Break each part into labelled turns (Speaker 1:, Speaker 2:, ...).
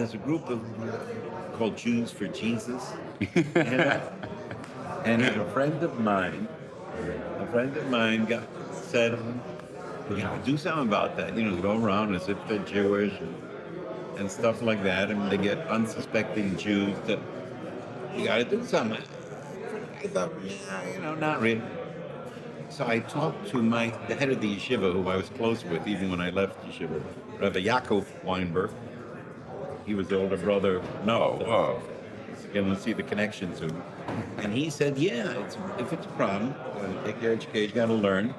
Speaker 1: there's a group of called Jews for Jesus, and a friend of mine said, "We gotta do something about that. Go around as if they're Jewish and stuff like that, and they get unsuspecting Jews that you gotta do something." I thought, not really. So I talked to the head of the yeshiva, who I was close with even when I left yeshiva, Rabbi Yaakov Weinberg. He was the older brother. No, again, let's see the connection soon. And he said, "Yeah, if it's a problem, you gotta take your education, you gotta learn."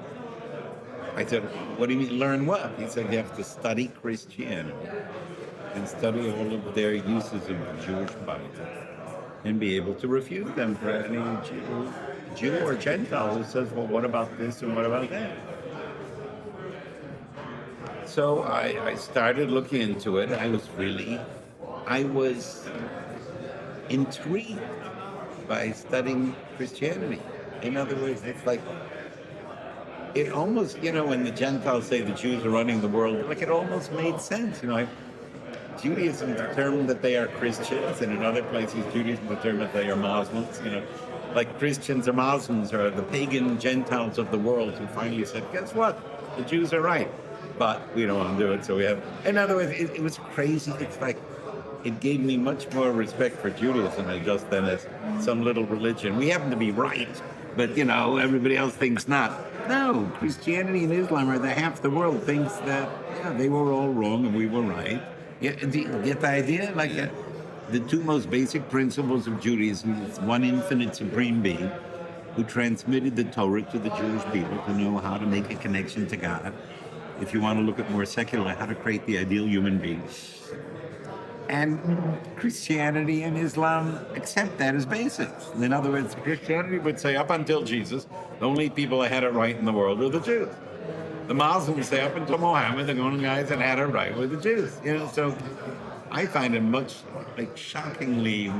Speaker 1: I said, "What do you mean, learn what?" He said, "You have to study Christianity and study all of their uses of the Jewish Bible and be able to refute them for any Jew or Gentile who says, well, what about this and what about that?" So I started looking into it. I was intrigued by studying Christianity. In other words, it's like, it almost, when the Gentiles say the Jews are running the world, like it almost made sense. Judaism determined that they are Christians, and in other places Judaism determined that they are Muslims. Like Christians or Muslims are the pagan Gentiles of the world who finally said, guess what? The Jews are right, but we don't want to do it, so we have... In other words, it was crazy. It's like, it gave me much more respect for Judaism than as some little religion. We happen to be right, but, everybody else thinks not. No, Christianity and Islam are half the world thinks that, they were all wrong and we were right. Yeah, do you get the idea? Like, the two most basic principles of Judaism is one infinite supreme being who transmitted the Torah to the Jewish people to know how to make a connection to God. If you want to look at more secular, how to create the ideal human being. And Christianity and Islam accept that as basics. In other words, Christianity would say up until Jesus, the only people that had it right in the world were the Jews. The Muslims say up until Muhammad, the only guys that had it right were the Jews. So I find it much shockingly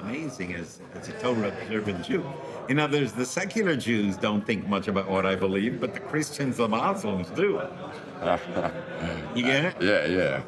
Speaker 1: amazing as a Torah observant Jew. In other words, the secular Jews don't think much about what I believe, but the Christians, the Muslims do. You get it?
Speaker 2: Yeah.